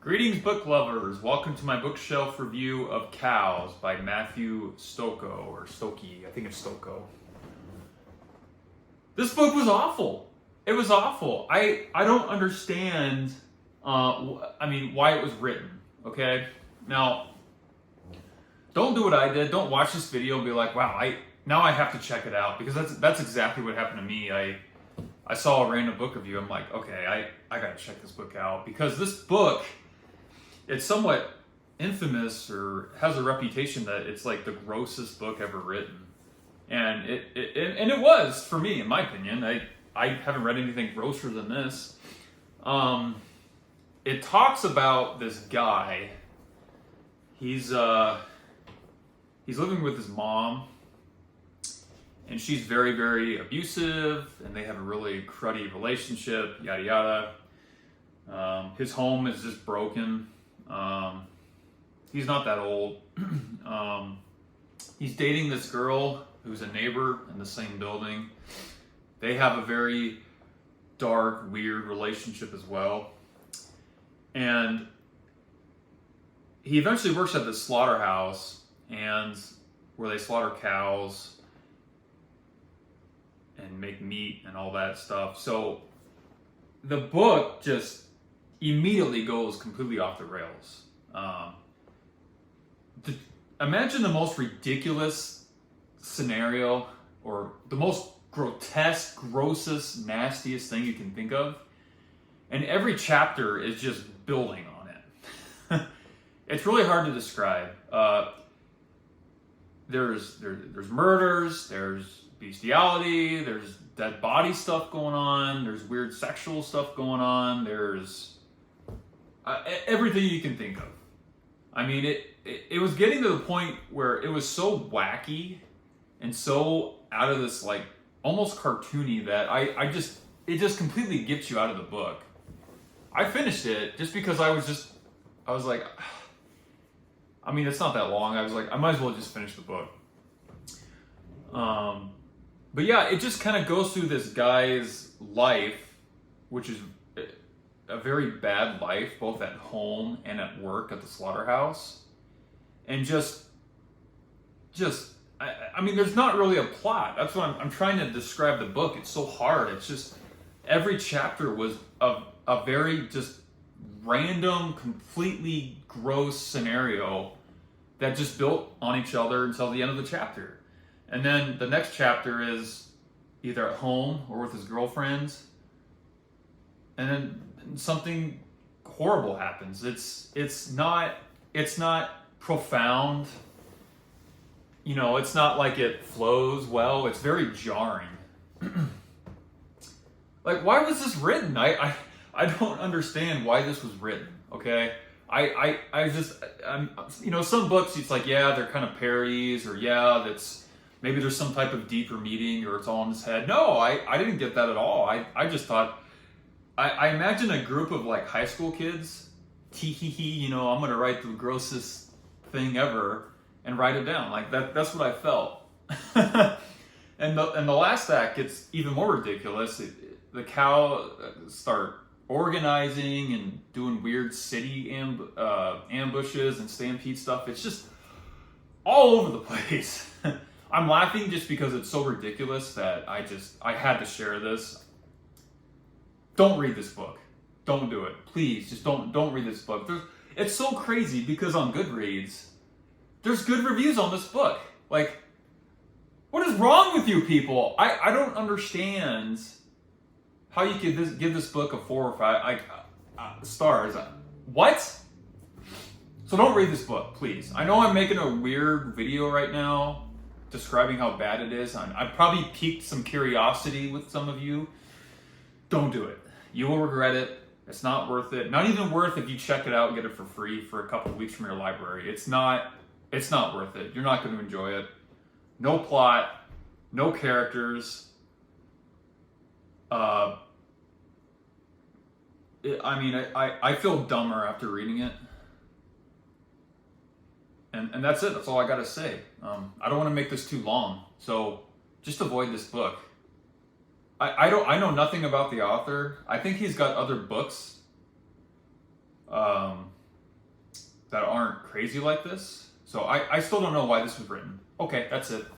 Greetings, book lovers. Welcome to my bookshelf review of Cows by Matthew Stokoe, or Stokoe. I think it's Stokoe. This book was awful. It was awful. I don't understand, why it was written, okay? Now, don't do what I did. Don't watch this video and be like, wow, now I have to check it out, because that's exactly what happened to me. I saw a random book review. I'm like, okay, I gotta check this book out, because this book, it's somewhat infamous, or has a reputation that it's like the grossest book ever written. And it was, for me, in my opinion. I haven't read anything grosser than this. It talks about this guy. He's living with his mom, and she's very, very abusive, and they have a really cruddy relationship, yada yada. His home is just broken. He's not that old. He's dating this girl who's a neighbor in the same building. They have a very dark, weird relationship as well. And he eventually works at this slaughterhouse, and where they slaughter cows and make meat and all that stuff. So the book just immediately goes completely off the rails. Imagine the most ridiculous scenario, or the most grotesque, grossest, nastiest thing you can think of, and every chapter is just building on it. It's really hard to describe. There's murders, there's bestiality, there's dead body stuff going on, there's weird sexual stuff going on, there's everything you can think of. I mean, it was getting to the point where it was so wacky and so out of this, like, almost cartoony, that it just completely gets you out of the book. I finished it just because I was like, I mean, it's not that long. I was like, I might as well just finish the book. But yeah, it just kind of goes through this guy's life, which is a very bad life, both at home and at work at the slaughterhouse. And I mean, there's not really a plot. That's what I'm trying to describe the book. It's so hard. It's just, every chapter was a very just random, completely gross scenario that just built on each other until the end of the chapter. And then the next chapter is either at home or with his girlfriends. And then something horrible happens. It's not profound. You know, it's not like it flows well. It's very jarring. Like, why was this written? I don't understand why this was written. Okay, some books, it's like, yeah, they're kind of parodies, or yeah, that's maybe there's some type of deeper meaning, or it's all in his head. No, I didn't get that at all. I just thought, I imagine a group of like high school kids, I'm gonna write the grossest thing ever and write it down. Like that's what I felt. And the last act gets even more ridiculous. The cow start organizing and doing weird city ambushes and stampede stuff. It's just all over the place. I'm laughing just because it's so ridiculous that I had to share this. Don't read this book. Don't do it. Please, just don't read this book. It's so crazy, because on Goodreads, there's good reviews on this book. Like, what is wrong with you people? I don't understand how you could give this book a 4 or 5 stars. What? So don't read this book, please. I know I'm making a weird video right now describing how bad it is. I probably piqued some curiosity with some of you. Don't do it. You will regret it. It's not worth it. Not even worth if you check it out and get it for free for a couple of weeks from your library. It's not worth it. You're not going to enjoy it. No plot, no characters. I feel dumber after reading it. And that's it. That's all I got to say. I don't want to make this too long, so just avoid this book. I know nothing about the author. I think he's got other books. crazy like this. So I still don't know why this was written. Okay, that's it.